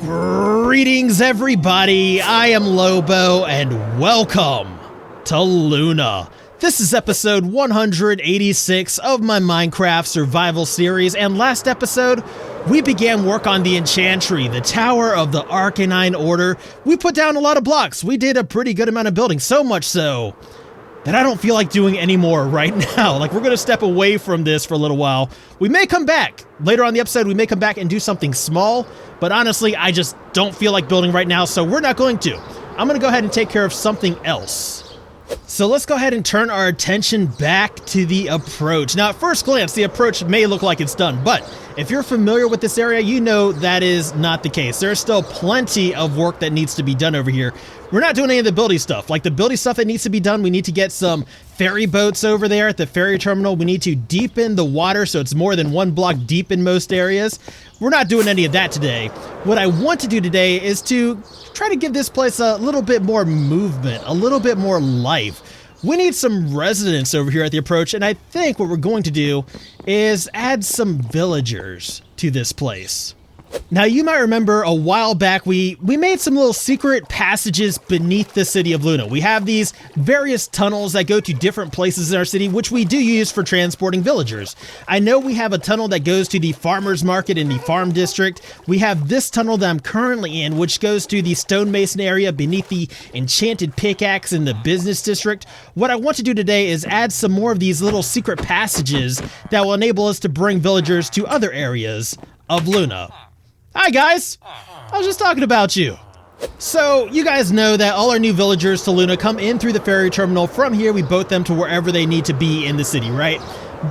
Greetings everybody, I am Lobo and welcome to Luna. This is episode 186 of my Minecraft survival series, and last episode we began work on the Enchantry, the Tower of the Arcanine Order. We put down a lot of blocks. We did a pretty good amount of building, so much so that I don't feel like doing any more right now. Like, we're gonna step away from this for a little while. We may come back later on the episode. We may come back and do something small, but honestly, I just don't feel like building right now, so we're not going to. I'm gonna go ahead and take care of something else. So let's go ahead and turn our attention back to the approach. Now, at first glance, the approach may look like it's done, but if you're familiar with this area, you know that is not the case. There's still plenty of work that needs to be done over here. We're not doing any of the building stuff. Like the building stuff that needs to be done, we need to get some ferry boats over there at the ferry terminal. We need to deepen the water so it's more than one block deep in most areas. We're not doing any of that today. What I want to do today is to try to give this place a little bit more movement, a little bit more life. We need some residents over here at the approach, and I think what we're going to do is add some villagers to this place. Now, you might remember a while back, we made some little secret passages beneath the city of Luna. We have these various tunnels that go to different places in our city, which we do use for transporting villagers. I know we have a tunnel that goes to the farmer's market in the farm district. We have this tunnel that I'm currently in, which goes to the stonemason area beneath the enchanted pickaxe in the business district. What I want to do today is add some more of these little secret passages that will enable us to bring villagers to other areas of Luna. Hi guys, I was just talking about you. So you guys know that all our new villagers to Luna come in through the ferry terminal. From here we boat them to wherever they need to be in the city, right?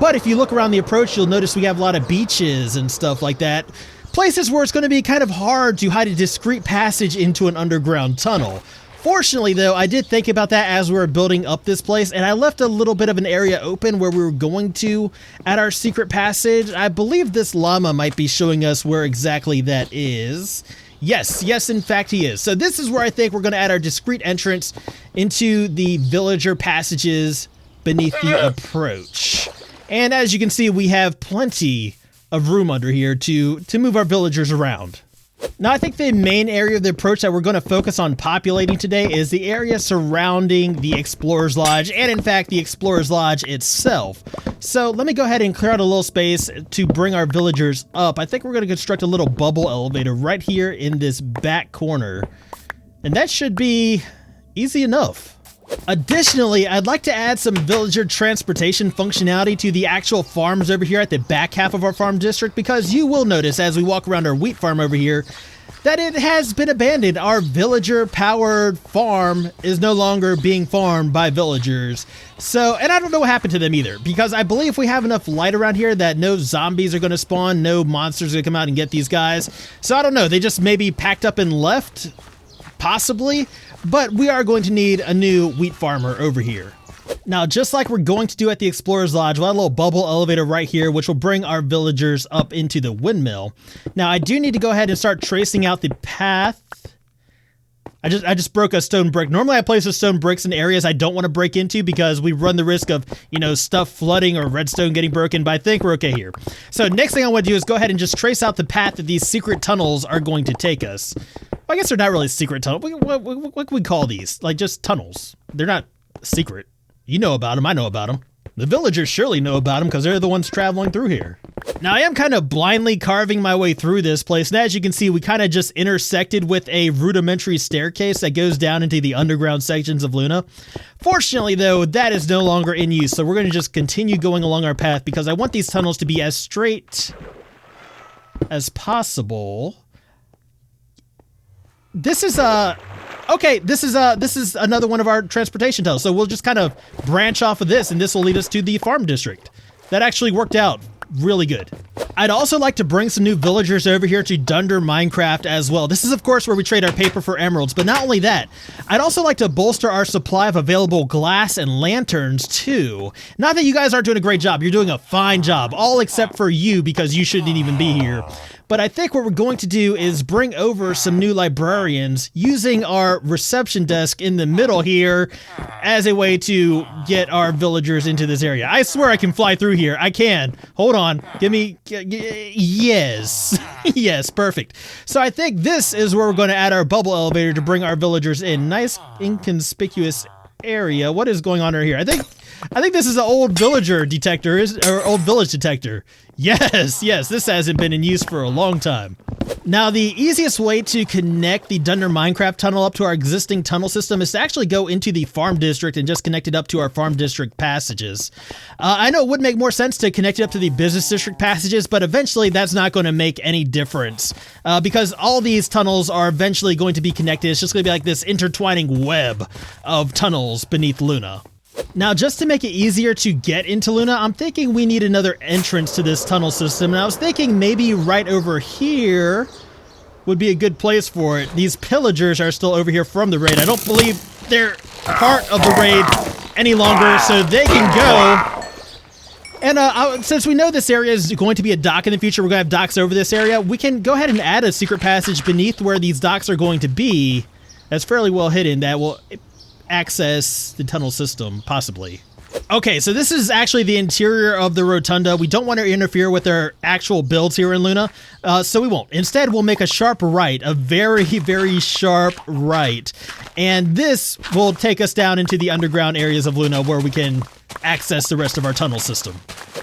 But if you look around the approach, you'll notice we have a lot of beaches and stuff like that. Places where it's going to be kind of hard to hide a discreet passage into an underground tunnel. Fortunately though, I did think about that as we were building up this place, and I left a little bit of an area open where we were going to add our secret passage. I believe this llama might be showing us where exactly that is. Yes, in fact he is. So this is where I think we're going to add our discreet entrance into the villager passages beneath the approach. And as you can see, we have plenty of room under here to move our villagers around. Now, I think the main area of the approach that we're going to focus on populating today is the area surrounding the Explorer's Lodge, and in fact, the Explorer's Lodge itself. So let me go ahead and clear out a little space to bring our villagers up. I think we're going to construct a little bubble elevator right here in this back corner, and that should be easy enough. Additionally, I'd like to add some villager transportation functionality to the actual farms over here at the back half of our farm district, because you will notice as we walk around our wheat farm over here that it has been abandoned. Our villager-powered farm is no longer being farmed by villagers. So, and I don't know what happened to them either, because I believe we have enough light around here that no zombies are going to spawn, no monsters are going to come out and get these guys. So I don't know, they just maybe packed up and left? Possibly. But we are going to need a new wheat farmer over here. Now, just like we're going to do at the Explorer's Lodge, we'll have a little bubble elevator right here, which will bring our villagers up into the windmill. Now, I do need to go ahead and start tracing out the path. I just broke a stone brick. Normally I place the stone bricks in areas I don't want to break into because we run the risk of, you know, stuff flooding or redstone getting broken, but I think we're okay here. So next thing I want to do is go ahead and just trace out the path that these secret tunnels are going to take us. Well, I guess they're not really secret tunnels. What can we call these? Like, just tunnels. They're not secret. You know about them. I know about them. The villagers surely know about them because they're the ones traveling through here. Now, I am kind of blindly carving my way through this place, and as you can see, we kind of just intersected with a rudimentary staircase that goes down into the underground sections of Luna. Fortunately, though, that is no longer in use, so we're going to just continue going along our path because I want these tunnels to be as straight as possible. This is another one of our transportation tunnels, so we'll just kind of branch off of this, and this will lead us to the farm district. That actually worked out really good. I'd also like to bring some new villagers over here to Dunder Minecraft as well. This is, of course, where we trade our paper for emeralds, but not only that, I'd also like to bolster our supply of available glass and lanterns, too. Not that you guys aren't doing a great job. You're doing a fine job, all except for you, because you shouldn't even be here. But I think what we're going to do is bring over some new librarians using our reception desk in the middle here as a way to get our villagers into this area. I swear I can fly through here. I can. Hold on. Give me... Yes. Yes, perfect. So I think this is where we're going to add our bubble elevator to bring our villagers in. Nice, inconspicuous area. What is going on right here? I think this is an old villager detector, or old village detector. Yes, this hasn't been in use for a long time. Now, the easiest way to connect the Dunder Minecraft tunnel up to our existing tunnel system is to actually go into the farm district and just connect it up to our farm district passages. I know it would make more sense to connect it up to the business district passages, but eventually that's not going to make any difference because all these tunnels are eventually going to be connected. It's just going to be like this intertwining web of tunnels beneath Luna. Now, just to make it easier to get into Luna, I'm thinking we need another entrance to this tunnel system, and I was thinking maybe right over here would be a good place for it. These pillagers are still over here from the raid. I don't believe they're part of the raid any longer, so they can go. And since we know this area is going to be a dock in the future, we're going to have docks over this area, we can go ahead and add a secret passage beneath where these docks are going to be. That's fairly well hidden. That will access the tunnel system, possibly. Okay, so this is actually the interior of the rotunda. We don't want to interfere with our actual builds here in Luna, so we won't. Instead, we'll make a sharp right, a very, very sharp right. And this will take us down into the underground areas of Luna where we can access the rest of our tunnel system.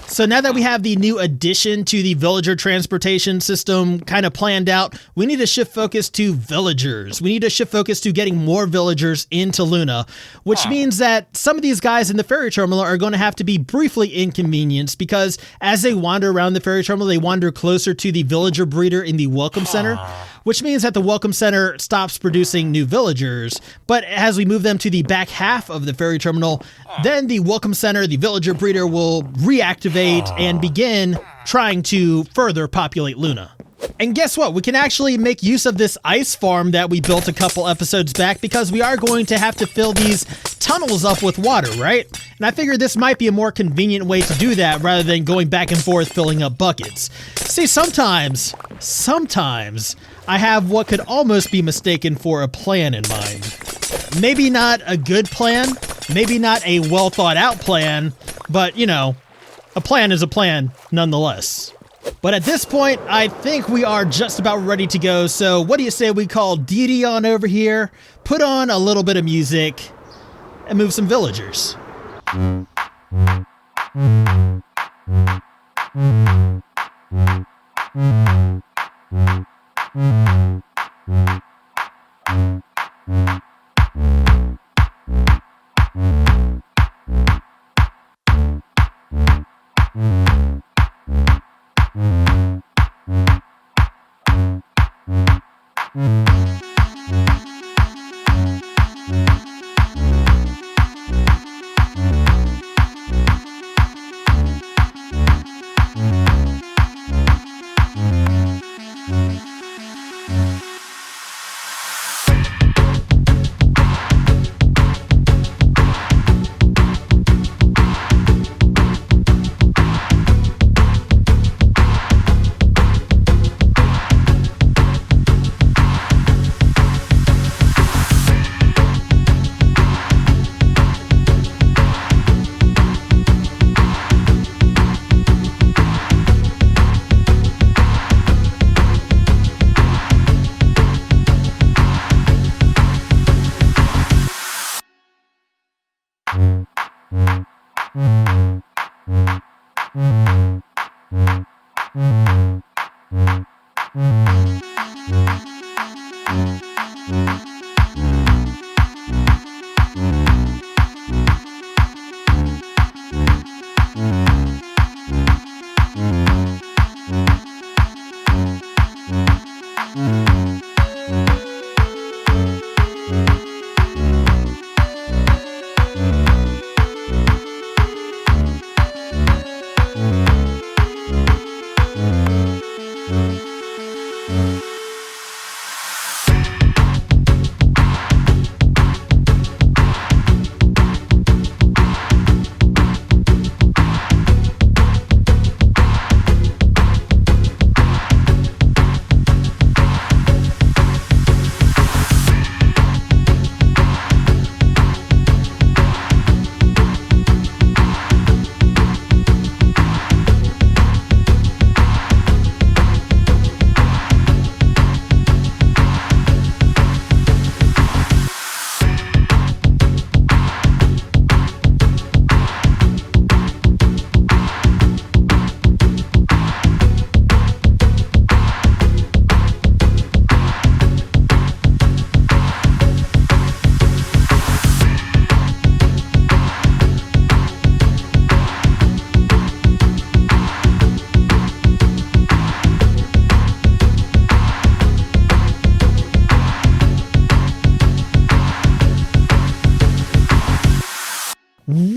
So now that we have the new addition to the villager transportation system kind of planned out, we need to shift focus to villagers. We need to shift focus to getting more villagers into Luna, which means that some of these guys in the ferry terminal are going to have to be briefly inconvenienced because as they wander around the ferry terminal, they wander closer to the villager breeder in the welcome center, which means that the welcome center stops producing new villagers. But as we move them to the back half of the ferry terminal, then the welcome center, the villager breeder, will reactivate and begin trying to further populate Luna. And guess what? We can actually make use of this ice farm that we built a couple episodes back because we are going to have to fill these tunnels up with water, right? And I figured this might be a more convenient way to do that rather than going back and forth filling up buckets. See, sometimes I have what could almost be mistaken for a plan in mind. Maybe not a good plan, maybe not a well thought out plan, but you know, a plan is a plan nonetheless. But at this point, I think we are just about ready to go. So what do you say we call Didi on over here, put on a little bit of music, and move some villagers?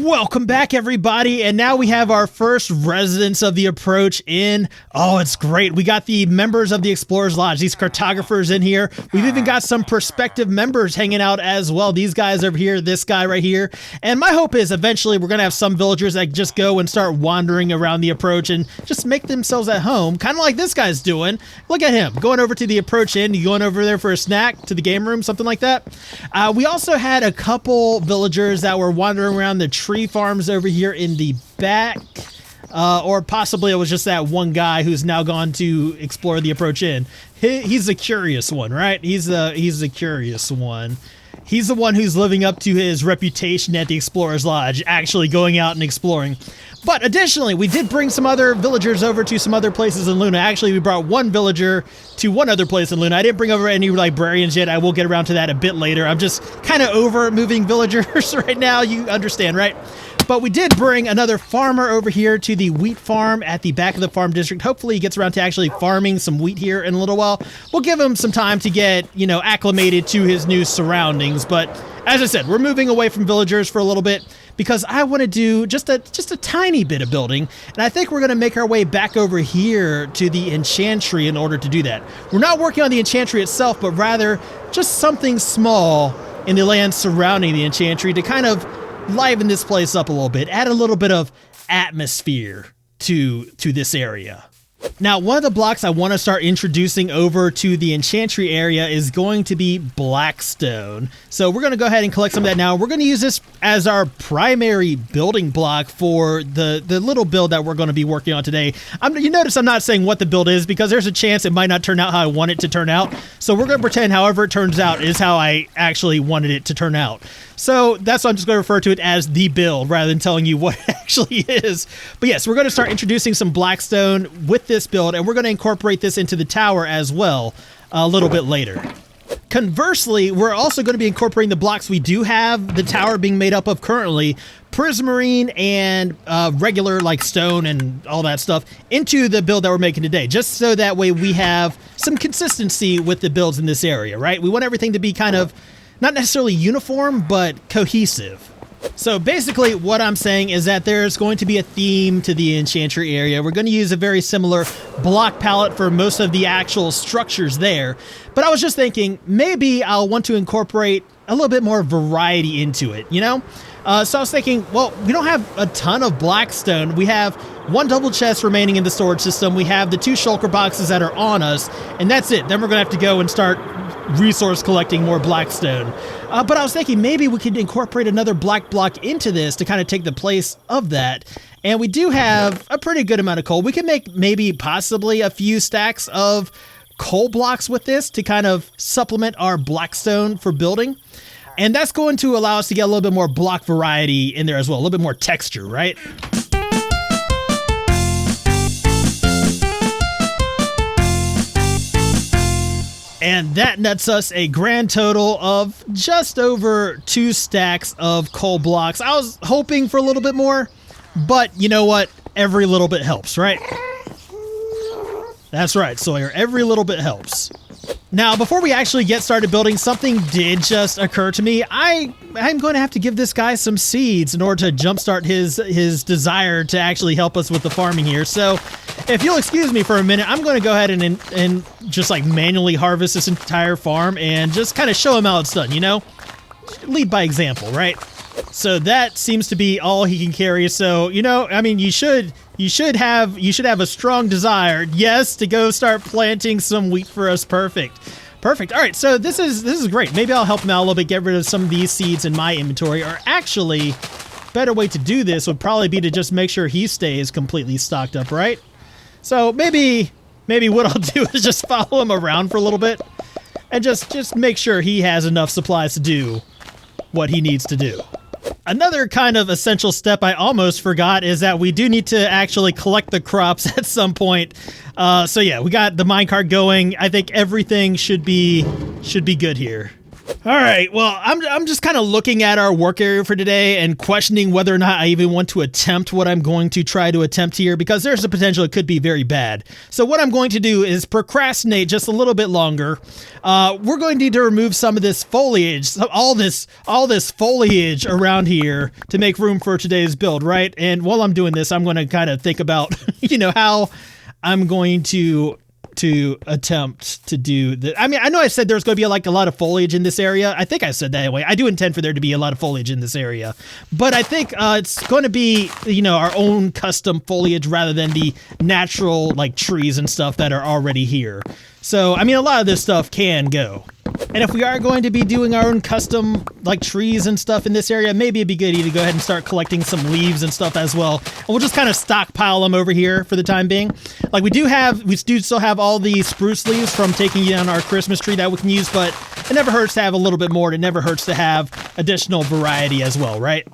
Welcome back, everybody, and now we have our first residents of the approach in. Oh, it's great. We got the members of the Explorers Lodge, these cartographers in here. We've even got some prospective members hanging out as well. These guys over here, this guy right here. And my hope is eventually we're going to have some villagers that just go and start wandering around the approach and just make themselves at home, kind of like this guy's doing. Look at him, going over to the approach inn, going over there for a snack, to the game room, something like that. We also had a couple villagers that were wandering around the tree farms over here in the back, or possibly it was just that one guy who's now gone to explore the approach inn. He's the curious one, right? He's the curious one. He's the one who's living up to his reputation at the Explorers Lodge, actually going out and exploring. But additionally, we did bring some other villagers over to some other places in Luna. Actually, we brought one villager to one other place in Luna. I didn't bring over any librarians yet. I will get around to that a bit later. I'm just kind of over moving villagers right now. You understand, right? But we did bring another farmer over here to the wheat farm at the back of the farm district. Hopefully he gets around to actually farming some wheat here in a little while. We'll give him some time to get, acclimated to his new surroundings. But as I said, we're moving away from villagers for a little bit because I want to do just a tiny bit of building. And I think we're going to make our way back over here to the Enchantry in order to do that. We're not working on the Enchantry itself, but rather just something small in the land surrounding the Enchantry to kind of liven this place up a little bit, add a little bit of atmosphere to this area. Now, one of the blocks I want to start introducing over to the Enchantry area is going to be blackstone. So we're going to go ahead and collect some of that now. We're going to use this as our primary building block for the little build that we're going to be working on today. You notice I'm not saying what the build is because there's a chance it might not turn out how I want it to turn out. So we're going to pretend however it turns out is how I actually wanted it to turn out. So that's why I'm just going to refer to it as the build rather than telling you what it actually is. But yes, we're going to start introducing some blackstone with this build, and we're going to incorporate this into the tower as well a little bit later. Conversely, we're also going to be incorporating the blocks we do have the tower being made up of currently, prismarine and regular like stone and all that stuff, into the build that we're making today, just so that way we have some consistency with the builds in this area, right? We want everything to be kind of not necessarily uniform, but cohesive. So basically what I'm saying is that there's going to be a theme to the Enchantry area. We're going to use a very similar block palette for most of the actual structures there. But I was just thinking maybe I'll want to incorporate a little bit more variety into it, So I was thinking, well, we don't have a ton of blackstone. We have one double chest remaining in the storage system. We have the 2 shulker boxes that are on us, and that's it. Then we're going to have to go and start resource collecting more blackstone. But I was thinking maybe we could incorporate another black block into this to kind of take the place of that. And we do have a pretty good amount of coal. We can make maybe possibly a few stacks of coal blocks with this to kind of supplement our blackstone for building. And that's going to allow us to get a little bit more block variety in there as well, a little bit more texture, right? And that nets us a grand total of just over 2 stacks of coal blocks. I was hoping for a little bit more, but you know what? Every little bit helps, right? That's right, Sawyer. Every little bit helps. Now, before we actually get started building, something did just occur to me. I'm going to have to give this guy some seeds in order to jumpstart his desire to actually help us with the farming here. So if you'll excuse me for a minute, I'm going to go ahead and just like manually harvest this entire farm and just kind of show him how it's done, Lead by example, right? So that seems to be all he can carry. So, you should have a strong desire, yes, to go start planting some wheat for us. Perfect. All right, so this is great. Maybe I'll help him out a little bit, get rid of some of these seeds in my inventory. Or actually, better way to do this would probably be to just make sure he stays completely stocked up, right? So maybe what I'll do is just follow him around for a little bit and just make sure he has enough supplies to do what he needs to do. Another kind of essential step I almost forgot is that we do need to actually collect the crops at some point. So yeah, we got the minecart going. I think everything should be good here. All right, well, I'm just kind of looking at our work area for today and questioning whether or not I even want to attempt what I'm going to try to attempt here, because there's a potential it could be very bad. So what I'm going to do is procrastinate just a little bit longer. We're going to need to remove some of this foliage, all this foliage around here to make room for today's build, right? And while I'm doing this, I'm going to kind of think about, how I'm going to attempt to do that. I mean, I know I said there's going to be a lot of foliage in this area. I think I said that anyway. I do intend for there to be a lot of foliage in this area, but I think it's going to be, our own custom foliage rather than the natural trees and stuff that are already here. So, I mean, a lot of this stuff can go. And if we are going to be doing our own custom trees and stuff in this area, maybe it'd be good to go ahead and start collecting some leaves and stuff as well. And we'll just kind of stockpile them over here for the time being. We do still have all the spruce leaves from taking down our Christmas tree that we can use, but it never hurts to have a little bit more. It never hurts to have additional variety as well, right?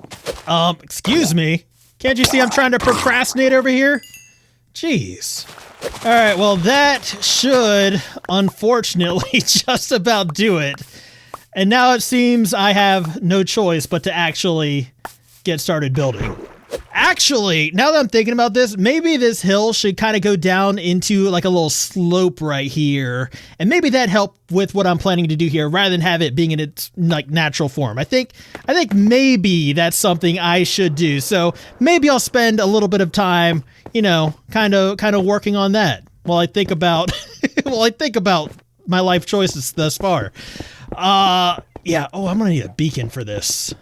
Excuse me. Can't you see I'm trying to procrastinate over here? Jeez. All right, well, that should, unfortunately, just about do it. And now it seems I have no choice but to actually get started building. Actually, now that I'm thinking about this, maybe this hill should kind of go down into a little slope right here. And maybe that help with what I'm planning to do here rather than have it being in its natural form. I think maybe that's something I should do. So maybe I'll spend a little bit of time, kind of working on that while I think about my life choices thus far. Yeah. Oh, I'm going to need a beacon for this.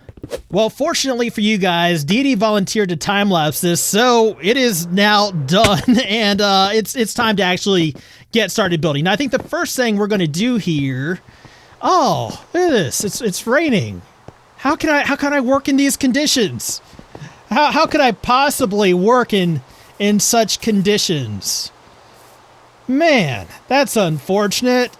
Well, fortunately for you guys, Dee volunteered to time-lapse this, so it is now done, and it's time to actually get started building. Now, I think the first thing we're going to do here... Oh, look at this. It's raining. How can I work in these conditions? How could I possibly work in such conditions? Man, that's unfortunate.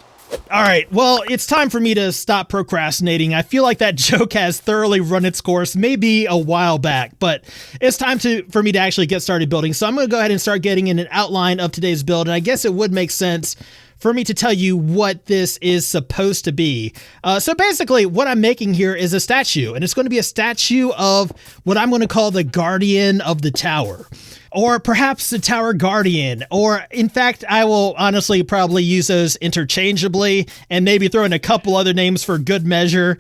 All right, well, it's time for me to stop procrastinating. I feel like that joke has thoroughly run its course, maybe a while back, but it's time for me to actually get started building. So I'm going to go ahead and start getting in an outline of today's build, and I guess it would make sense for me to tell you what this is supposed to be. So basically, what I'm making here is a statue, and it's going to be a statue of what I'm going to call the Guardian of the Tower. Or perhaps the Tower Guardian, or in fact, I will honestly probably use those interchangeably and maybe throw in a couple other names for good measure,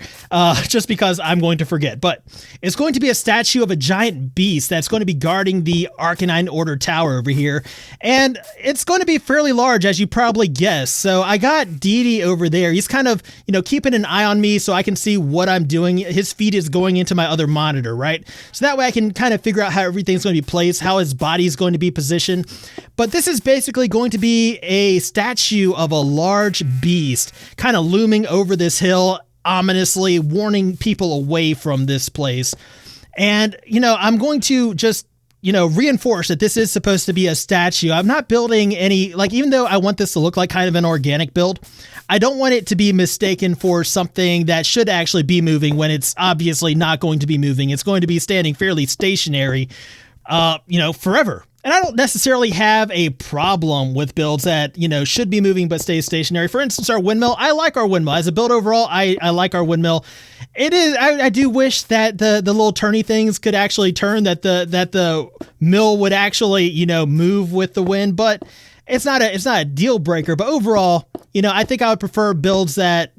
just because I'm going to forget. But it's going to be a statue of a giant beast that's going to be guarding the Arcanine Order Tower over here. And it's going to be fairly large, as you probably guessed. So I got Dee over there. He's kind of, keeping an eye on me so I can see what I'm doing. His feed is going into my other monitor, right? So that way I can kind of figure out how everything's going to be placed, how his body is going to be positioned. But this is basically going to be a statue of a large beast kind of looming over this hill, ominously warning people away from this place. And, I'm going to just, reinforce that this is supposed to be a statue. I'm not building any, even though I want this to look like kind of an organic build, I don't want it to be mistaken for something that should actually be moving when it's obviously not going to be moving. It's going to be standing fairly stationary, forever. And I don't necessarily have a problem with builds that, should be moving but stay stationary. For instance, our windmill, I like our windmill. As a build overall, I like our windmill. It is, I do wish that the little turny things could actually turn, that the mill would actually, move with the wind, but it's not a deal breaker. But overall, I think I would prefer builds that,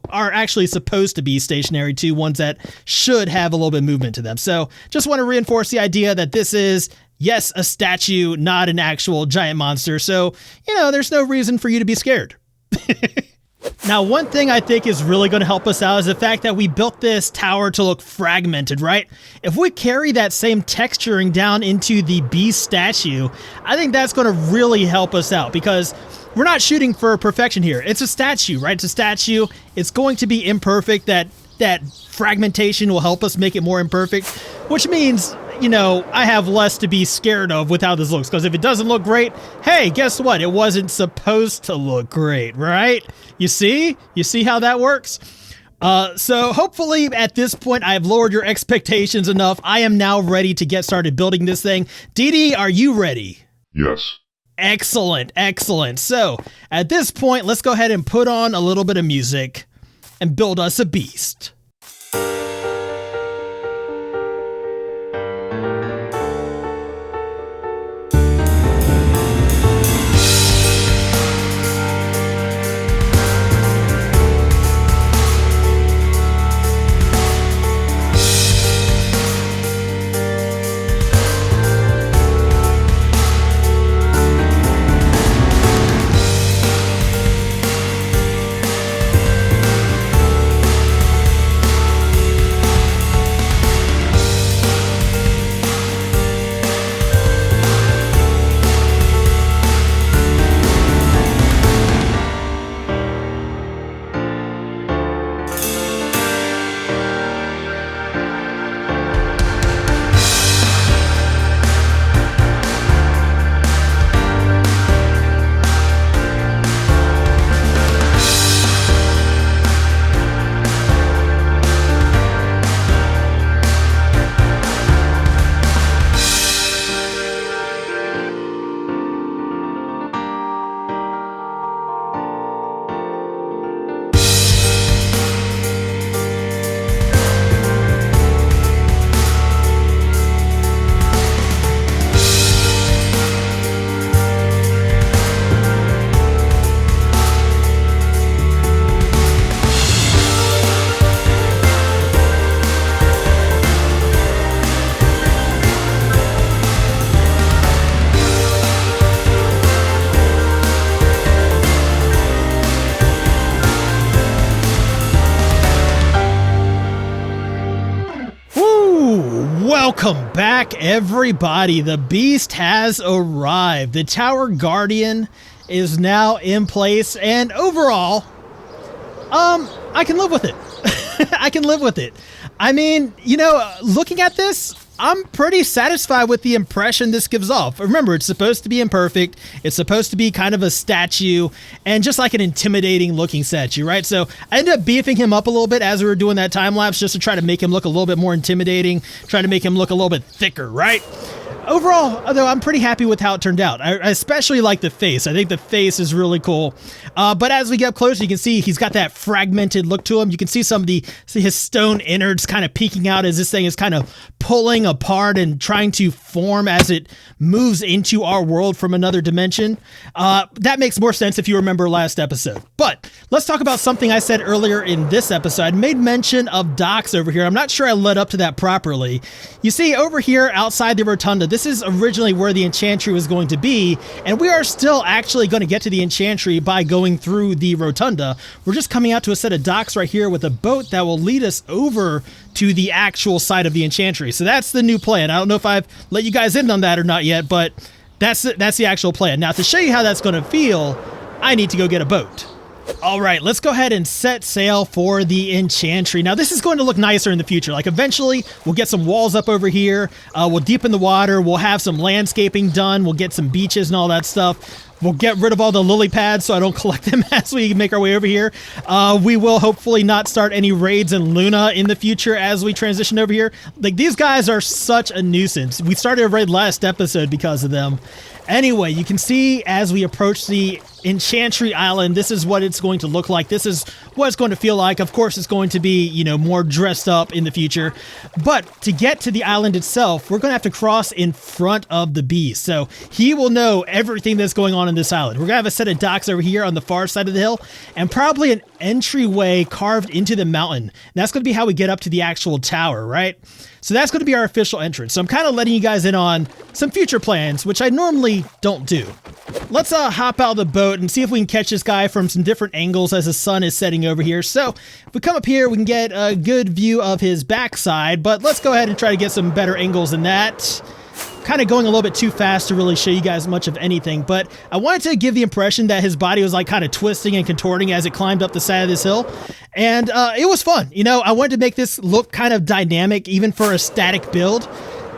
are actually supposed to be stationary to ones that should have a little bit of movement to them. So just want to reinforce the idea that this is, yes, a statue, not an actual giant monster. So, there's no reason for you to be scared. Now, one thing I think is really going to help us out is the fact that we built this tower to look fragmented, right? If we carry that same texturing down into the beast statue, I think that's going to really help us out, because we're not shooting for perfection here. It's a statue, right? It's a statue. It's going to be imperfect. That fragmentation will help us make it more imperfect, which means, I have less to be scared of with how this looks. Because if it doesn't look great, hey, guess what? It wasn't supposed to look great, right? You see? You see how that works? So hopefully at this point I've lowered your expectations enough. I am now ready to get started building this thing. Dee, are you ready? Yes. Excellent, excellent. So at this point, let's go ahead and put on a little bit of music. and build us a beast. Welcome back, everybody. The beast has arrived. The Tower Guardian is now in place, and overall, I can live with it. I can live with it. I mean, you know, looking at this, I'm pretty satisfied with the impression this gives off. Remember, it's supposed to be imperfect. It's supposed to be kind of a statue and just like an intimidating looking statue, right? So I ended up beefing him up a little bit as we were doing that time lapse just to try to make him look a little bit more intimidating, try to make him look a little bit thicker, right? Overall, though, I'm pretty happy with how it turned out. I especially like the face. I think the face is really cool. But as we get up closer, you can see he's got that fragmented look to him. You can see his stone innards kind of peeking out as this thing is kind of pulling apart and trying to form as it moves into our world from another dimension. That makes more sense if you remember last episode. But let's talk about something I said earlier in this episode. I made mention of docks over here. I'm not sure I led up to that properly. You see over here outside the rotunda, this is originally where the Enchantry was going to be, and we are still actually going to get to the Enchantry by going through the rotunda. We're just coming out to a set of docks right here with a boat that will lead us over to the actual site of the Enchantry. So that's the new plan. I don't know if I've let you guys in on that or not yet, but that's the actual plan. Now, to show you how that's going to feel, I need to go get a boat. All right, let's go ahead and set sail for the Enchantry. Now, this is going to look nicer in the future. Like, eventually, we'll get some walls up over here. We'll deepen the water. We'll have some landscaping done. We'll get some beaches and all that stuff. We'll get rid of all the lily pads so I don't collect them as we make our way over here. We will hopefully not start any raids in Luna in the future as we transition over here. Like, these guys are such a nuisance. We started a raid last episode because of them. Anyway, you can see as we approach the Enchantry Island, this is what it's going to look like. This is what it's going to feel like. Of course, it's going to be, you know, more dressed up in the future. But to get to the island itself, we're going to have to cross in front of the beast. So he will know everything that's going on in this island. We're going to have a set of docks over here on the far side of the hill and probably an entryway carved into the mountain. And that's going to be how we get up to the actual tower, right? So that's going to be our official entrance. So I'm kind of letting you guys in on some future plans, which I normally don't do. Let's hop out of the boat and see if we can catch this guy from some different angles as the sun is setting over here. So if we come up here, we can get a good view of his backside, but let's go ahead and try to get some better angles than that. Kind of going a little bit too fast to really show you guys much of anything, but I wanted to give the impression that his body was like kind of twisting and contorting as it climbed up the side of this hill, and it was fun. You know, I wanted to make this look kind of dynamic even for a static build,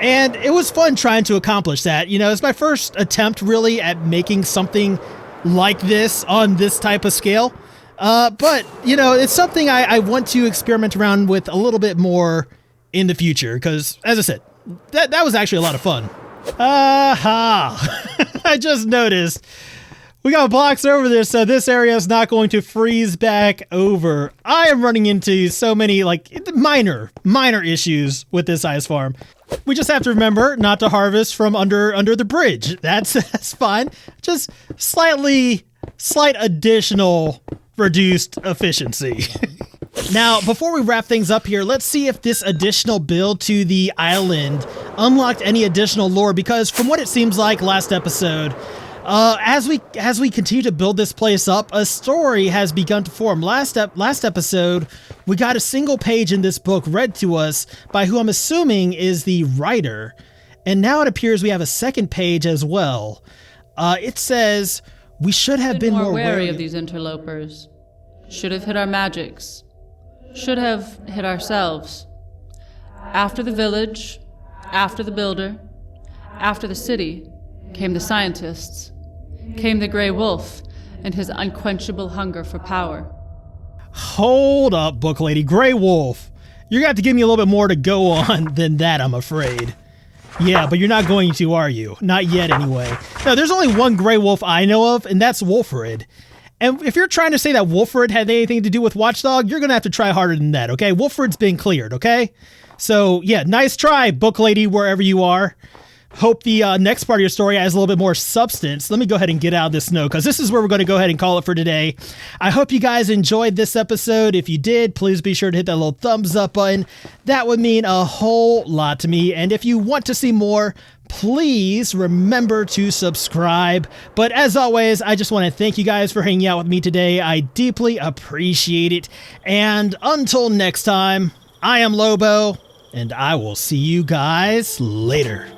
and it was fun trying to accomplish that. You know, it's my first attempt really at making something like this on this type of scale, but you know, it's something I want to experiment around with a little bit more in the future, because as I said, that was actually a lot of fun. Aha! I just noticed We got blocks over this, so this area is not going to freeze back over. I am running into so many, like, minor issues with this ice farm. We just have to remember not to harvest from under the bridge. That's fine. Just slight additional reduced efficiency. Now, before we wrap things up here, let's see if this additional build to the island unlocked any additional lore, because from what it seems like last episode, as we continue to build this place up, a story has begun to form. Last episode, we got a single page in this book read to us by who I'm assuming is the writer, and now it appears we have a second page as well. It says, we should have been more wary of these interlopers. Should have hit our magics. Should have hit ourselves. After the village, after the builder, after the city, came the scientists, came the Grey Wolf and his unquenchable hunger for power. Hold up, Book Lady. Grey Wolf. You're going to have to give me a little bit more to go on than that, I'm afraid. Yeah, but you're not going to, are you? Not yet, anyway. No, there's only one Grey Wolf I know of, and that's Wolfred. And if you're trying to say that Wolfred had anything to do with Watchdog, you're going to have to try harder than that, okay? Wolfred's been cleared, okay? So, yeah, nice try, Book Lady, wherever you are. Hope the next part of your story has a little bit more substance. Let me go ahead and get out of this snow, because this is where we're going to go ahead and call it for today. I hope you guys enjoyed this episode. If you did, please be sure to hit that little thumbs up button. That would mean a whole lot to me. And if you want to see more, please remember to subscribe. But as always, I just want to thank you guys for hanging out with me today. I deeply appreciate it. And until next time, I am Lobo, and I will see you guys later.